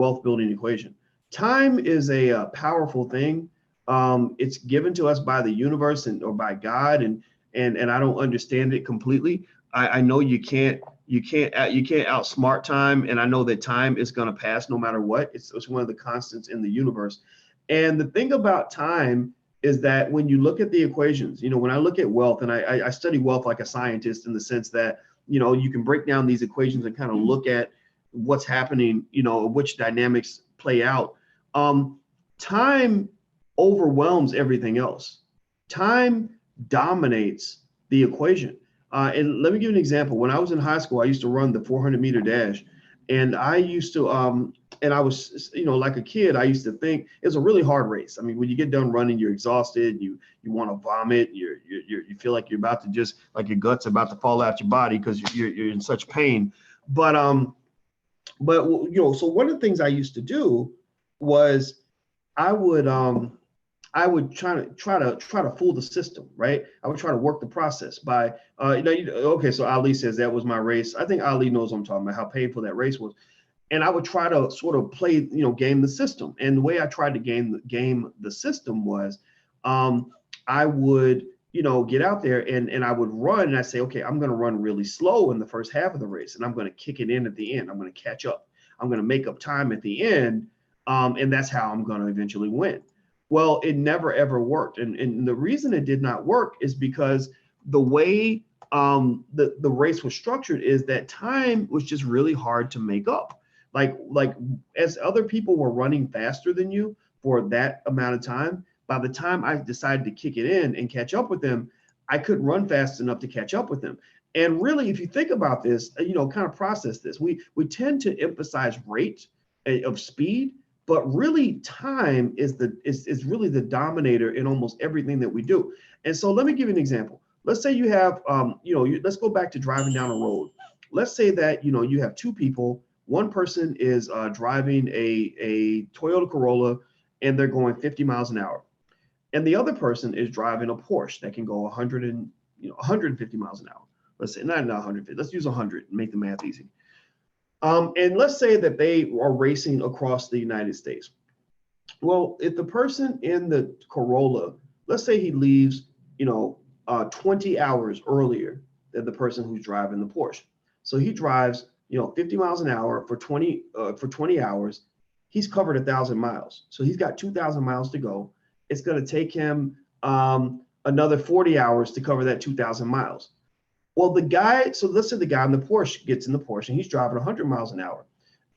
wealth building equation. Time is a powerful thing. It's given to us by the universe or by God, and I don't understand it completely. I know you can't outsmart time, and I know that time is going to pass no matter what. It's one of the constants in the universe. And the thing about time is that when you look at the equations, when I look at wealth, and I study wealth like a scientist in the sense that you can break down these equations and kind of look at what's happening, which dynamics play out. Time overwhelms everything else. Time dominates the equation. And let me give you an example. When I was in high school, I used to run the 400-meter dash, and I used to, and I was, like a kid, I used to think it was a really hard race. I mean, when you get done running, you're exhausted, you want to vomit, you feel like you're about to just, like your guts are about to fall out your body because you're in such pain. But so one of the things I used to do was I would try to fool the system, right? I would try to work the process by, okay, so Ali says that was my race. I think Ali knows what I'm talking about, how painful that race was. And I would try to sort of play, game the system. And the way I tried to game the system was, I would, get out there and I would run, and I say, okay, I'm going to run really slow in the first half of the race, and I'm going to kick it in at the end. I'm going to catch up. I'm going to make up time at the end. And that's how I'm going to eventually win. Well, it never, ever worked. And the reason it did not work is because the way the race was structured is that time was just really hard to make up. Like as other people were running faster than you for that amount of time, by the time I decided to kick it in and catch up with them, I couldn't run fast enough to catch up with them. And really, if you think about this, kind of process this, we tend to emphasize rate of speed, but really time is really the dominator in almost everything that we do. And so let me give you an example. Let's say you have, let's go back to driving down a road. Let's say that, you have two people. One person is driving a Toyota Corolla, and they're going 50 miles an hour. And the other person is driving a Porsche that can go 150 miles an hour. Let's say, not 150, let's use 100 and make the math easy. And let's say that they are racing across the United States. Well, if the person in the Corolla, let's say he leaves, 20 hours earlier than the person who's driving the Porsche. So he drives, 50 miles an hour for 20 hours. He's covered 1,000 miles. So he's got 2,000 miles to go. It's going to take him another 40 hours to cover that 2,000 miles. Well, so let's say the guy in the Porsche gets in the Porsche and he's driving 100 miles an hour.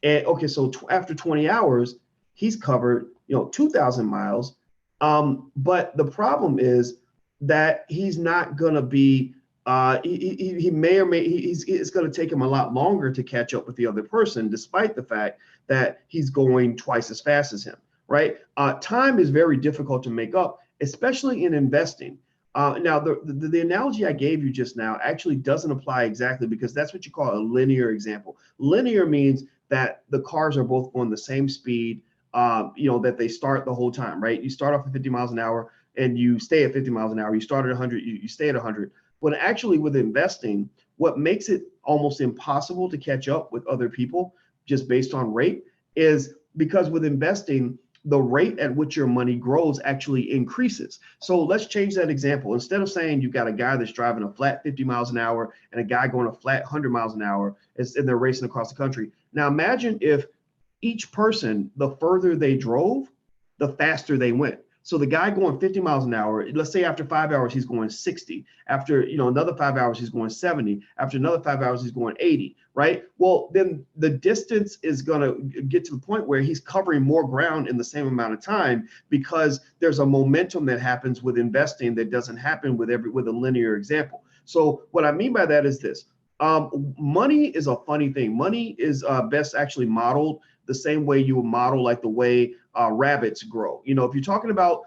And okay, so after 20 hours, he's covered, 2,000 miles. But the problem is that he's not going to be, he may or may, it's going to take him a lot longer to catch up with the other person, despite the fact that he's going twice as fast as him, right? Time is very difficult to make up, especially in investing. Now, the analogy I gave you just now actually doesn't apply exactly, because that's what you call a linear example. Linear means that the cars are both going the same speed, that they start the whole time, right? You start off at 50 miles an hour and you stay at 50 miles an hour. You start at 100, you stay at 100. But actually with investing, what makes it almost impossible to catch up with other people just based on rate is because with investing, the rate at which your money grows actually increases. So let's change that example. Instead of saying you've got a guy that's driving a flat 50 miles an hour and a guy going a flat 100 miles an hour, and they're racing across the country. Now imagine if each person, the further they drove, the faster they went. So the guy going 50 miles an hour, let's say after 5 hours, he's going 60. After, another 5 hours, he's going 70. After another 5 hours, he's going 80, right? Well, then the distance is going to get to the point where he's covering more ground in the same amount of time, because there's a momentum that happens with investing that doesn't happen with a linear example. So what I mean by that is this. Money is a funny thing. Money is best actually modeled the same way you would model like the way rabbits grow. If you're talking about,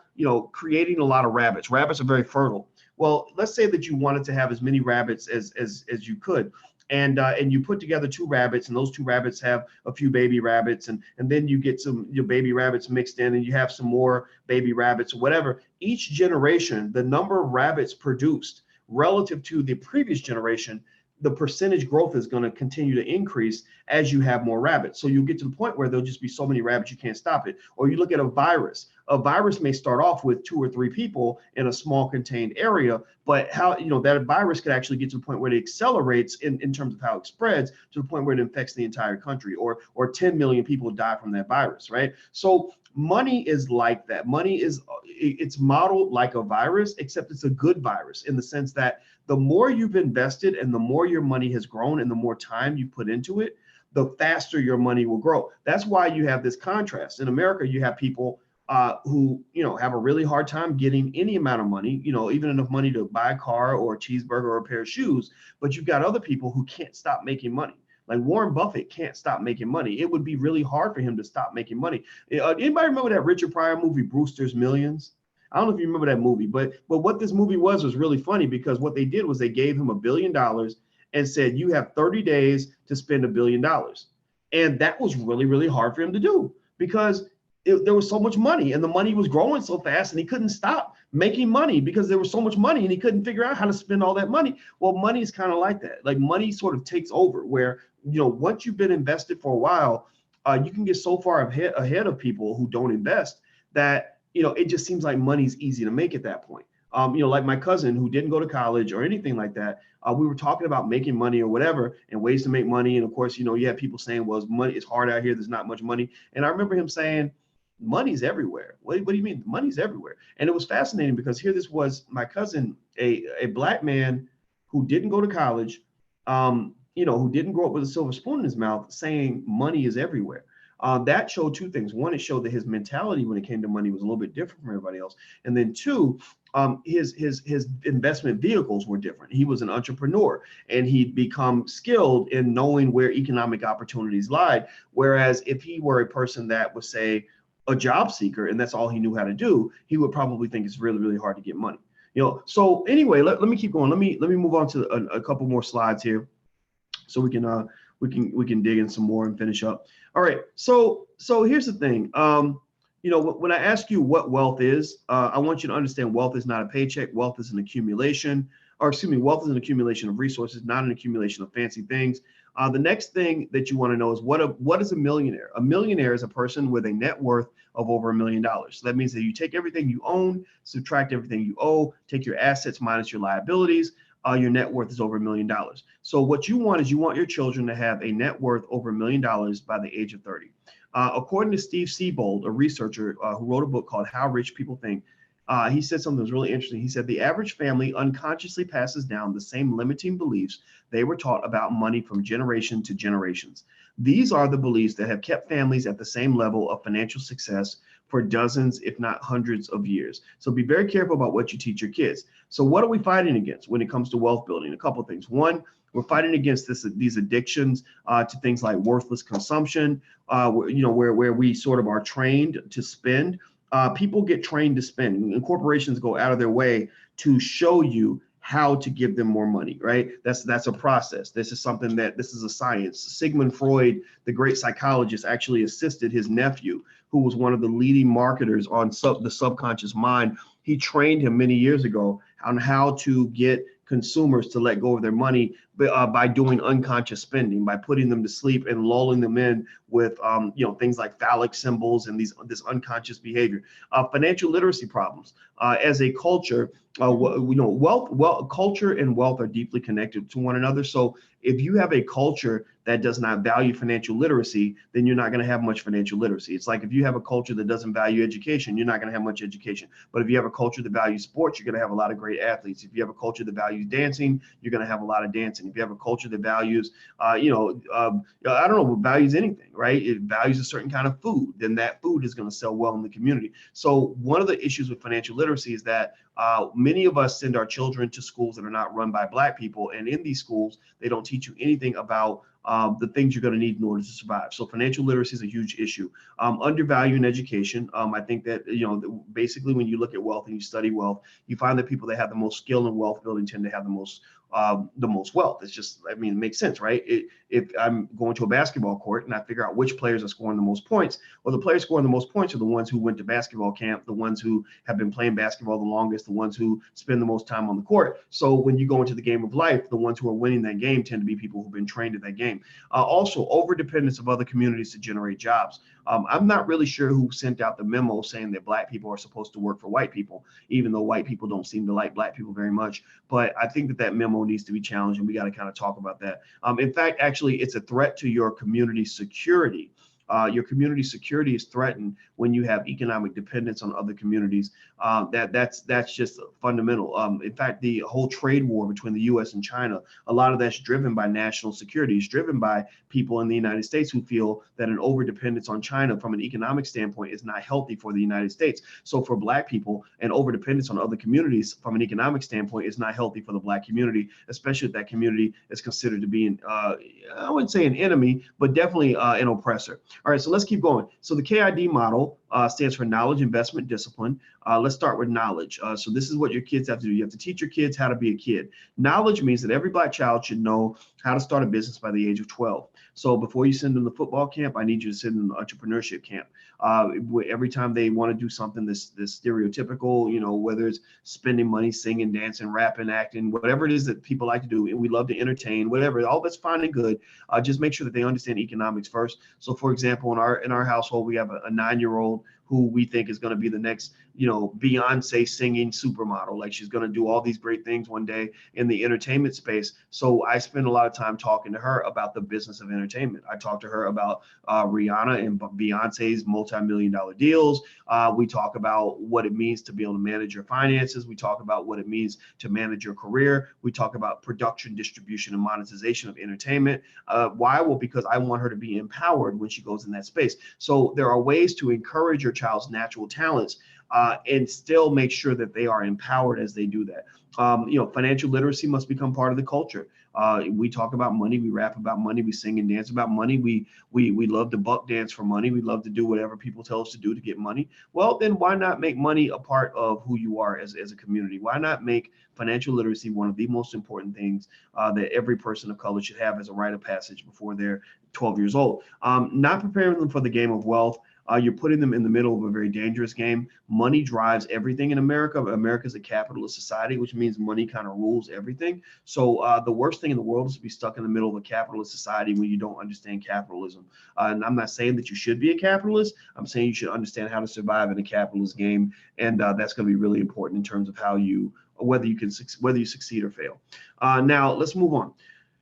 creating a lot of rabbits are very fertile. Well, let's say that you wanted to have as many rabbits as you could. And you put together two rabbits, and those two rabbits have a few baby rabbits, and then you get some baby rabbits mixed in, and you have some more baby rabbits or whatever. Each generation, the number of rabbits produced relative to the previous generation the percentage growth is going to continue to increase as you have more rabbits. So you'll get to the point where there'll just be so many rabbits you can't stop it. Or you look at a virus. A virus may start off with 2 or 3 people in a small contained area, but how, that virus could actually get to the point where it accelerates in terms of how it spreads to the point where it infects the entire country, or 10 million people die from that virus, right? So money is like that. Money is, it's modeled like a virus, except it's a good virus in the sense that the more you've invested and the more your money has grown and the more time you put into it, the faster your money will grow. That's why you have this contrast. In America, you have people who, have a really hard time getting any amount of money, even enough money to buy a car or a cheeseburger or a pair of shoes. But you've got other people who can't stop making money. Like Warren Buffett can't stop making money. It would be really hard for him to stop making money. Anybody remember that Richard Pryor movie, Brewster's Millions? I don't know if you remember that movie, but what this movie was really funny, because what they did was they gave him $1 billion and said, you have 30 days to spend $1 billion. And that was really, really hard for him to do, because there was so much money and the money was growing so fast and he couldn't stop making money because there was so much money and he couldn't figure out how to spend all that money. Well, money is kind of like that. Like money sort of takes over where, once you've been invested for a while, you can get so far ahead of people who don't invest that, it just seems like money's easy to make at that point. Like my cousin who didn't go to college or anything like that, we were talking about making money or whatever and ways to make money. And of course, you have people saying, well, money, it's hard out here. There's not much money. And I remember him saying, money's everywhere. What do you mean? Money's everywhere. And it was fascinating because here this was my cousin, a black man who didn't go to college, who didn't grow up with a silver spoon in his mouth, saying money is everywhere. That showed 2 things. One, it showed that his mentality when it came to money was a little bit different from everybody else. And then 2, his investment vehicles were different. He was an entrepreneur and he'd become skilled in knowing where economic opportunities lied. Whereas if he were a person that was, say, a job seeker and that's all he knew how to do, he would probably think it's really, really hard to get money. So anyway, let me keep going. Let me move on to a couple more slides here so we can dig in some more and finish up. All right. So here's the thing. When I ask you what wealth is, I want you to understand wealth is not a paycheck. Wealth is an accumulation, wealth is an accumulation of resources, not an accumulation of fancy things. The next thing that you want to know is what is a millionaire? A millionaire is a person with a net worth of over $1 million. So that means that you take everything you own, subtract everything you owe, take your assets minus your liabilities. Your net worth is over $1 million. So what you want is you want your children to have a net worth over $1 million by the age of 30. According to Steve Siebold, a researcher who wrote a book called How Rich People Think, he said something that was really interesting. He said the average family unconsciously passes down the same limiting beliefs they were taught about money from generation to generations. These are the beliefs that have kept families at the same level of financial success for dozens, if not hundreds of years. So be very careful about what you teach your kids. So what are we fighting against when it comes to wealth building? A couple of things. One, we're fighting against these addictions to things like worthless consumption, where we sort of are trained to spend. People get trained to spend, and corporations go out of their way to show you how to give them more money, right? That's a process. This is a science. Sigmund Freud, the great psychologist, actually assisted his nephew, who was one of the leading marketers on the subconscious mind. He trained him many years ago on how to get consumers to let go of their money by doing unconscious spending, by putting them to sleep and lulling them in with things like phallic symbols and this unconscious behavior. Financial literacy problems. As a culture, culture and wealth are deeply connected to one another. So if you have a culture that does not value financial literacy, then you're not going to have much financial literacy. It's like if you have a culture that doesn't value education, you're not going to have much education. But if you have a culture that values sports, you're going to have a lot of great athletes. If you have a culture that values dancing, you're going to have a lot of dancing. If you have a culture that values, I don't know, values anything, right? It values a certain kind of food, then that food is going to sell well in the community. So one of the issues with financial literacy is that many of us send our children to schools that are not run by Black people. And in these schools, they don't teach you anything about the things you're going to need in order to survive. So financial literacy is a huge issue. Undervaluing education. I think that, basically when you look at wealth and you study wealth, you find that people that have the most skill in wealth building tend to have the most the most wealth. It's just, I mean, it makes sense, right? If I'm going to a basketball court and I figure out which players are scoring the most points, well, the players scoring the most points are the ones who went to basketball camp, the ones who have been playing basketball the longest, the ones who spend the most time on the court. So when you go into the game of life, the ones who are winning that game tend to be people who've been trained at that game. Also, over dependence of other communities to generate jobs. I'm not really sure who sent out the memo saying that Black people are supposed to work for white people, even though white people don't seem to like Black people very much. But I think that memo needs to be challenged, and we got to kind of talk about that. In fact, actually, it's a threat to your community security. Your community security is threatened when you have economic dependence on other communities. That's just fundamental. In fact, the whole trade war between the U.S. and China, a lot of that's driven by national security. It's driven by people in the United States who feel that an overdependence on China from an economic standpoint is not healthy for the United States. So for Black people, an overdependence on other communities from an economic standpoint is not healthy for the Black community, especially if that community is considered to be I wouldn't say an enemy, but definitely an oppressor. All right, so let's keep going. So the KID model stands for knowledge, investment, discipline. Let's start with knowledge. So this is what your kids have to do. You have to teach your kids how to be a kid. Knowledge means that every Black child should know how to start a business by the age of 12. So before you send them to football camp, I need you to send them to entrepreneurship camp. Every time they want to do something this stereotypical, whether it's spending money, singing, dancing, rapping, acting, whatever it is that people like to do, and we love to entertain, whatever, all that's fine and good. Just make sure that they understand economics first. So for example, in our household, we have a 9-year-old who we think is going to be the next, Beyonce singing supermodel. Like, she's going to do all these great things one day in the entertainment space. So I spend a lot of time talking to her about the business of entertainment. I talk to her about Rihanna and Beyonce's multi-million-dollar deals. We talk about what it means to be able to manage your finances. We talk about what it means to manage your career. We talk about production, distribution, and monetization of entertainment. Why? Well, because I want her to be empowered when she goes in that space. So there are ways to encourage your child's natural talents and still make sure that they are empowered as they do that. Financial literacy must become part of the culture. We talk about money, we rap about money, we sing and dance about money. We love to buck dance for money. We love to do whatever people tell us to do to get money. Well, then why not make money a part of who you are as a community? Why not make financial literacy one of the most important things that every person of color should have as a rite of passage before they're 12 years old? Not preparing them for the game of wealth. You're putting them in the middle of a very dangerous game. Money drives everything in America. America is a capitalist society, which means money kind of rules everything. So the worst thing in the world is to be stuck in the middle of a capitalist society when you don't understand capitalism. And I'm not saying that you should be a capitalist. I'm saying you should understand how to survive in a capitalist game. And that's going to be really important in terms of whether you succeed or fail. Now, let's move on.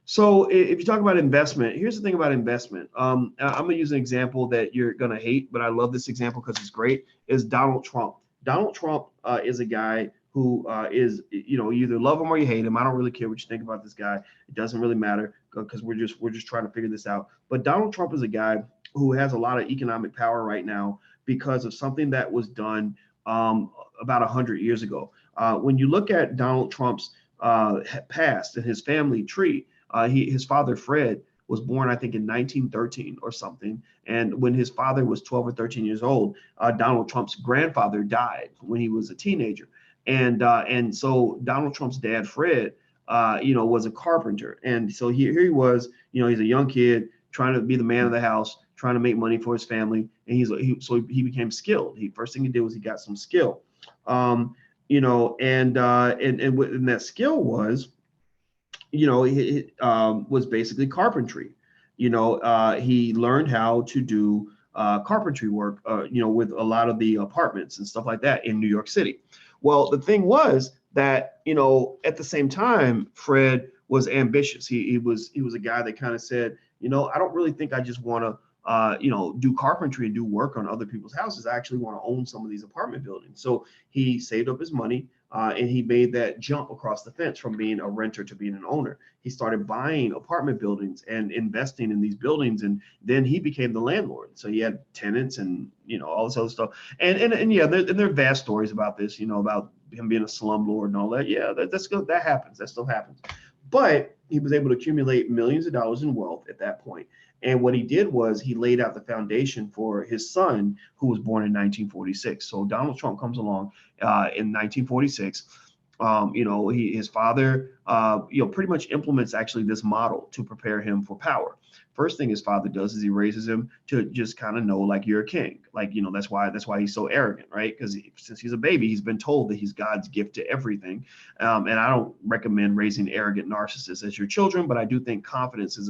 So if you talk about investment, here's the thing about investment. I'm going to use an example that you're going to hate, but I love this example because it's great, is Donald Trump. Donald Trump is a guy who is, you either love him or you hate him. I don't really care what you think about this guy. It doesn't really matter because we're just trying to figure this out. But Donald Trump is a guy who has a lot of economic power right now because of something that was done about 100 years ago. When you look at Donald Trump's past and his family tree, his father, Fred, was born, I think, in 1913 or something. And when his father was 12 or 13 years old, Donald Trump's grandfather died when he was a teenager. And so Donald Trump's dad, Fred, was a carpenter. And so here he was, he's a young kid trying to be the man of the house, trying to make money for his family. And so he became skilled. First thing he did was he got some skill, and that skill was, it was basically carpentry. He learned how to do carpentry work, with a lot of the apartments and stuff like that in New York City. Well, the thing was that, at the same time, Fred was ambitious. He was a guy that kind of said, I don't really think I just want to do carpentry and do work on other people's houses. I actually want to own some of these apartment buildings. So he saved up his money and he made that jump across the fence from being a renter to being an owner. He started buying apartment buildings and investing in these buildings, and then he became the landlord. So he had tenants and all this other stuff. And yeah, there are vast stories about this, about him being a slumlord and all that. Yeah, that's good. That happens. That still happens. But he was able to accumulate millions of dollars in wealth at that point. And what he did was he laid out the foundation for his son, who was born in 1946. So Donald Trump comes along in 1946, His father, pretty much implements actually this model to prepare him for power. First thing his father does is he raises him to just kind of know, like, you're a king. Like, that's why he's so arrogant, right? Because since he's a baby, he's been told that he's God's gift to everything. And I don't recommend raising arrogant narcissists as your children, but I do think confidence is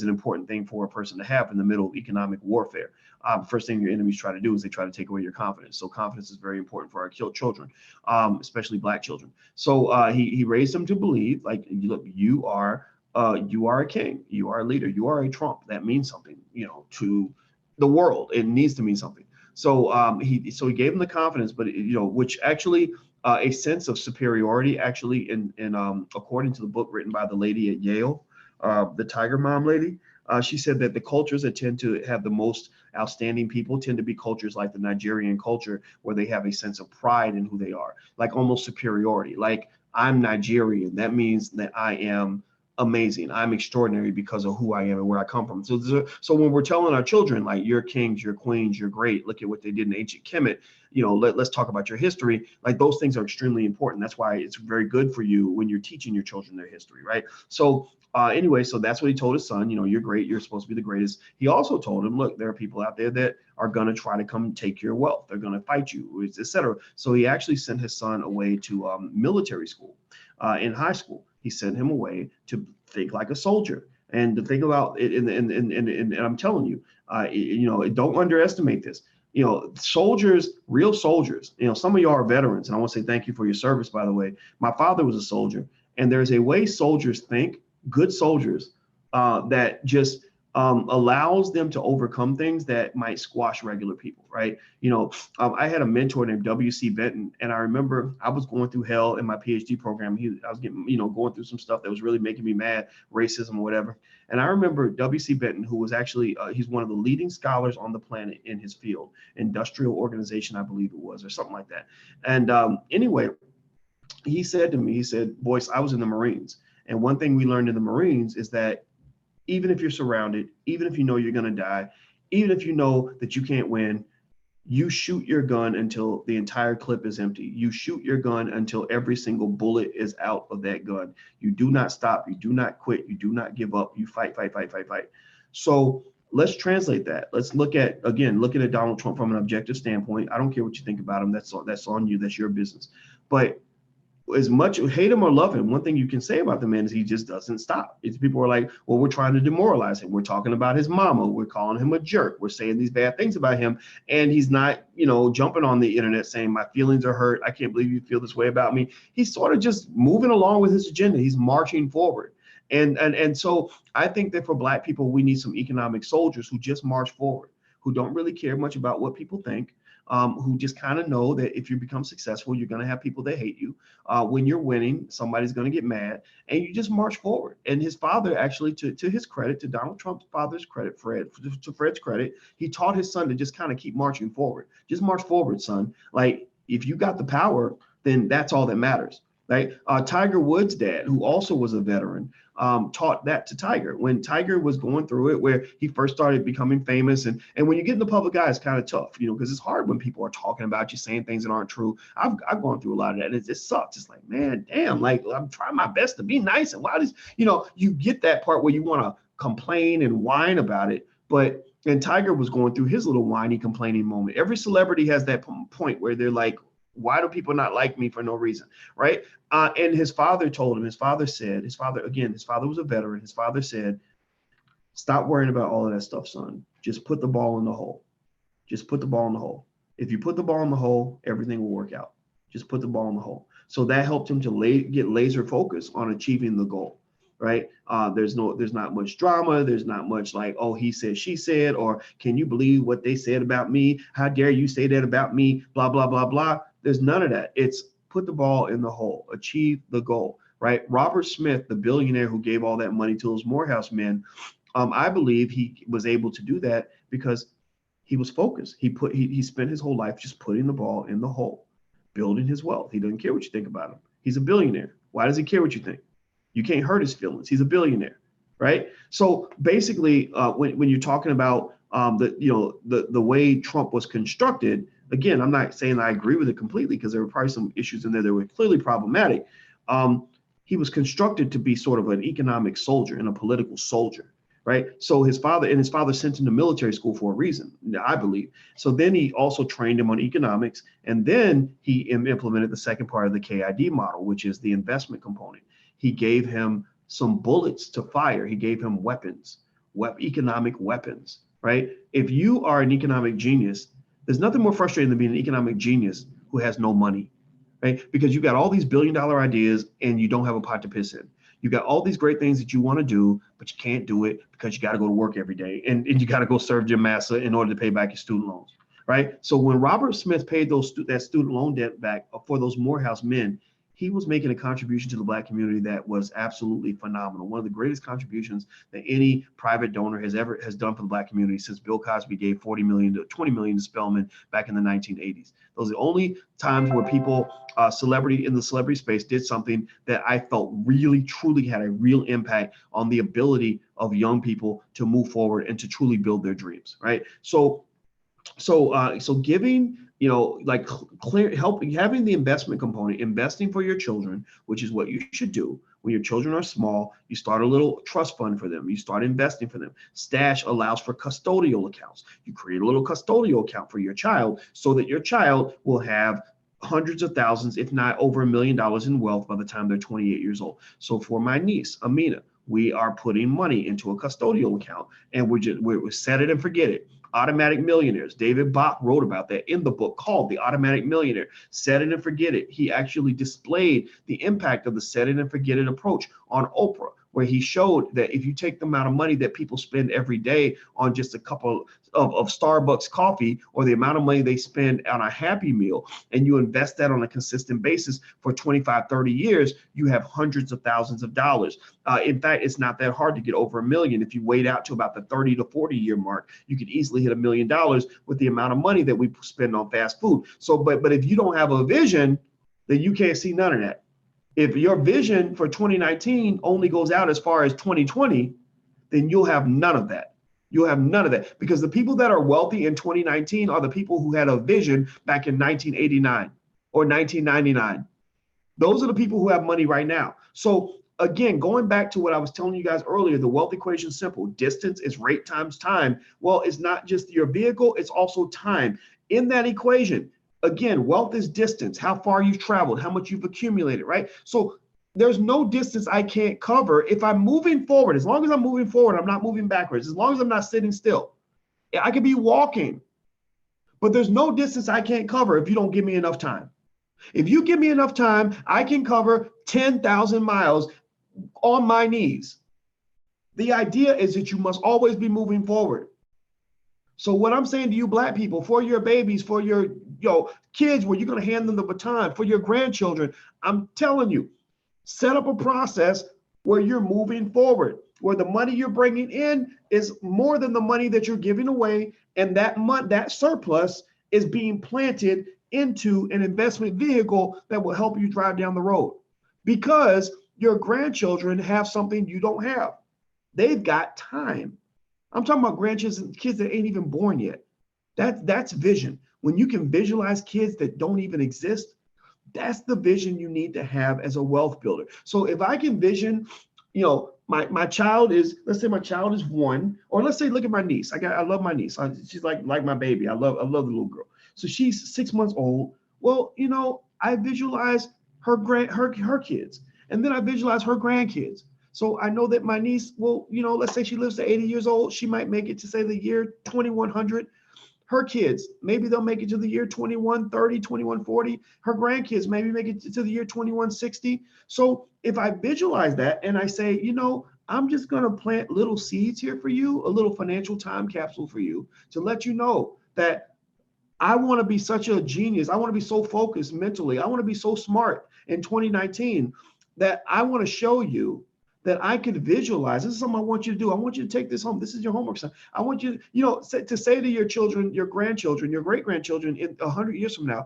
an important thing for a person to have in the middle of economic warfare. First thing your enemies try to do is they try to take away your confidence. So confidence is very important for our children, especially Black children. So he raised them to believe, like, look, you are a king, you are a leader, you are a Trump. That means something, to the world. It needs to mean something. So he gave them the confidence, but which actually a sense of superiority, actually, in according to the book written by the lady at Yale, the Tiger Mom lady. She said that the cultures that tend to have the most outstanding people tend to be cultures like the Nigerian culture, where they have a sense of pride in who they are, like almost superiority. Like, I'm Nigerian. That means that I am amazing. I'm extraordinary because of who I am and where I come from. So when we're telling our children, like, you're kings, you're queens, you're great, look at what they did in ancient Kemet, let's talk about your history. Like, those things are extremely important. That's why it's very good for you when you're teaching your children their history, right? So anyway, so that's what he told his son. You're great. You're supposed to be the greatest. He also told him, look, there are people out there that are going to try to come take your wealth. They're going to fight you, etc. So he actually sent his son away to military school. In high school, he sent him away to think like a soldier and to think about it. And I'm telling you, don't underestimate this. Soldiers, real soldiers. Some of y'all are veterans, and I want to say thank you for your service, by the way. My father was a soldier, and there's a way soldiers think, good soldiers, that just allows them to overcome things that might squash regular people, right? I had a mentor named W.C. Benton, and I remember I was going through hell in my PhD program. I was getting, going through some stuff that was really making me mad, racism or whatever. And I remember W.C. Benton, who was actually, he's one of the leading scholars on the planet in his field, industrial organization, I believe it was, or something like that. And anyway, he said to me, he said, Boyce, I was in the Marines. And one thing we learned in the Marines is that even if you're surrounded, even if you know you're going to die, even if you know that you can't win, you shoot your gun until the entire clip is empty. You shoot your gun until every single bullet is out of that gun. You do not stop. You do not quit. You do not give up. You fight, fight, fight, fight, fight. So let's translate that. Let's looking at Donald Trump from an objective standpoint. I don't care what you think about him. That's on you. That's your business. But as much hate him or love him, one thing you can say about the man is he just doesn't stop. People are like, well, we're trying to demoralize him. We're talking about his mama. We're calling him a jerk. We're saying these bad things about him. And he's not, jumping on the internet saying my feelings are hurt. I can't believe you feel this way about me. He's sort of just moving along with his agenda. He's marching forward. And so I think that for Black people, we need some economic soldiers who just march forward, who don't really care much about what people think. Who just kind of know that if you become successful, you're going to have people that hate you. When you're winning, somebody's going to get mad, and you just march forward. And his father, actually, to his credit, to Donald Trump's father's credit, to Fred's credit, he taught his son to just kind of keep marching forward. Just march forward, son. Like, if you got the power, then that's all that matters. Right? Tiger Woods' dad, who also was a veteran, taught that to Tiger when Tiger was going through it, where he first started becoming famous. And when you get in the public eye, it's kind of tough, because it's hard when people are talking about you, saying things that aren't true. I've gone through a lot of that, and it sucks. It's like, man, damn, like, I'm trying my best to be nice, and why does, you get that part where you want to complain and whine about it. And Tiger was going through his little whiny, complaining moment. Every celebrity has that point where they're like, why do people not like me for no reason, right? And his father told him, his father was a veteran. His father said, stop worrying about all of that stuff, son. Just put the ball in the hole. Just put the ball in the hole. If you put the ball in the hole, everything will work out. Just put the ball in the hole. So that helped him to get laser focused on achieving the goal, right? There's not much drama. There's not much like, oh, he said, she said, or can you believe what they said about me? How dare you say that about me? Blah, blah, blah, blah. There's none of that. It's put the ball in the hole, achieve the goal, right? Robert Smith, the billionaire who gave all that money to those Morehouse men, I believe he was able to do that because he was focused. He spent his whole life just putting the ball in the hole, building his wealth. He doesn't care what you think about him. He's a billionaire. Why does he care what you think? You can't hurt his feelings. He's a billionaire, right? So basically, when you're talking about the way Trump was constructed, again, I'm not saying I agree with it completely, because there were probably some issues in there that were clearly problematic. He was constructed to be sort of an economic soldier and a political soldier, right? So his father sent him to military school for a reason, I believe. So then he also trained him on economics, and then he implemented the second part of the KID model, which is the investment component. He gave him some bullets to fire. He gave him weapons, economic weapons, right? If you are an economic genius, there's nothing more frustrating than being an economic genius who has no money, right? Because you got all these billion-dollar ideas and you don't have a pot to piss in. You got all these great things that you want to do, but you can't do it because you got to go to work every day, and you got to go serve your massa in order to pay back your student loans, right? So when Robert Smith paid that student loan debt back for those Morehouse men, he was making a contribution to the Black community that was absolutely phenomenal. One of the greatest contributions that any private donor has done for the Black community since Bill Cosby gave 20 million to Spelman back in the 1980s. Those are the only times where people, celebrity in the celebrity space, did something that I felt really, truly had a real impact on the ability of young people to move forward and to truly build their dreams, right? So giving, like helping, having the investment component, investing for your children, which is what you should do when your children are small. You start a little trust fund for them. You start investing for them. Stash allows for custodial accounts. You create a little custodial account for your child so that your child will have hundreds of thousands, if not over $1 million in wealth by the time they're 28 years old. So for my niece, Amina, we are putting money into a custodial account, and we set it and forget it. Automatic millionaires. David Bach wrote about that in the book called The Automatic Millionaire. Set it and forget it. He actually displayed the impact of the set it and forget it approach on Oprah, where he showed that if you take the amount of money that people spend every day on just a couple of Starbucks coffee, or the amount of money they spend on a Happy Meal, and you invest that on a consistent basis for 25, 30 years, you have hundreds of thousands of dollars. In fact, it's not that hard to get over $1 million. If you wait out to about the 30 to 40 year mark, you could easily hit $1 million with the amount of money that we spend on fast food. So, but if you don't have a vision, then you can't see none of that. If your vision for 2019 only goes out as far as 2020, then you'll have none of that. You'll have none of that, because the people that are wealthy in 2019 are the people who had a vision back in 1989 or 1999. Those are the people who have money right now. So again, going back to what I was telling you guys earlier, the wealth equation is simple. Distance is rate times time. Well, it's not just your vehicle, it's also time. In that equation, again, wealth is distance, how far you've traveled, how much you've accumulated, right? So there's no distance I can't cover if I'm moving forward. As long as I'm moving forward, I'm not moving backwards. As long as I'm not sitting still, I could be walking, but there's no distance I can't cover if you don't give me enough time. If you give me enough time, I can cover 10,000 miles on my knees. The idea is that you must always be moving forward. So what I'm saying to you, Black people, for your babies, for your kids, where you're going to hand them the baton, for your grandchildren, I'm telling you, set up a process where you're moving forward, where the money you're bringing in is more than the money that you're giving away, and that surplus is being planted into an investment vehicle that will help you drive down the road, because your grandchildren have something you don't have. They've got time. I'm talking about grandchildren, kids that ain't even born yet. That's vision. When you can visualize kids that don't even exist, that's the vision you need to have as a wealth builder. So if I can vision, my child is, let's say my child is 1, or let's say, look at my niece. I love my niece. She's like my baby. I love the little girl. So she's 6 months old. Well, I visualize her kids, and then I visualize her grandkids. So I know that my niece will, let's say she lives to 80 years old. She might make it to, say, the year 2100. Her kids, maybe they'll make it to the year 2130, 2140. Her grandkids maybe make it to the year 2160. So if I visualize that and I say, I'm just going to plant little seeds here for you, a little financial time capsule for you, to let you know that I want to be such a genius. I want to be so focused mentally. I want to be so smart in 2019 that I want to show you that I could visualize. This is something I want you to do. I want you to take this home. This is your homework. I want you to say to your children, your grandchildren, your great-grandchildren in 100 years from now,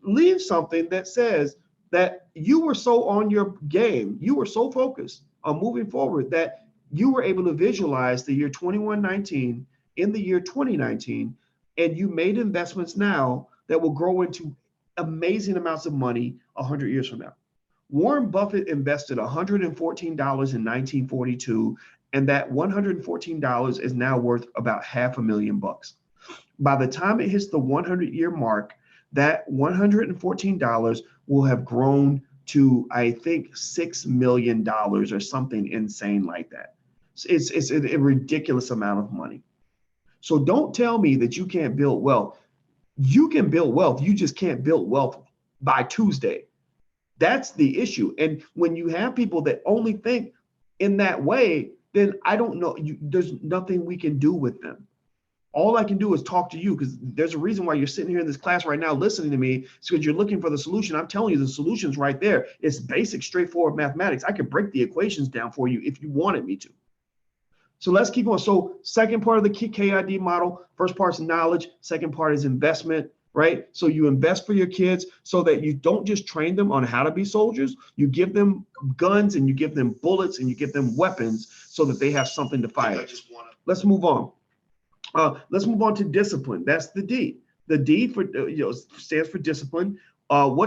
leave something that says that you were so on your game, you were so focused on moving forward that you were able to visualize the year 2119 in the year 2019 and you made investments now that will grow into amazing amounts of money 100 years from now. Warren Buffett invested $114 in 1942, and that $114 is now worth about $500,000. By the time it hits the 100-year mark, that $114 will have grown to, I think, $6 million or something insane like that. It's a ridiculous amount of money. So don't tell me that you can't build wealth. You can build wealth. You just can't build wealth by Tuesday. That's the issue. And when you have people that only think in that way, then I don't know, there's nothing we can do with them. All I can do is talk to you, because there's a reason why you're sitting here in this class right now listening to me. It's because you're looking for the solution. I'm telling you, the solution's right there. It's basic, straightforward mathematics. I could break the equations down for you if you wanted me to. So let's keep going. So second part of the KID model, first part's knowledge, second part is investment, right? So you invest for your kids so that you don't just train them on how to be soldiers. You give them guns and you give them bullets and you give them weapons so that they have something to fire. Let's move on. Let's move on to discipline. That's the D. The D for stands for discipline. What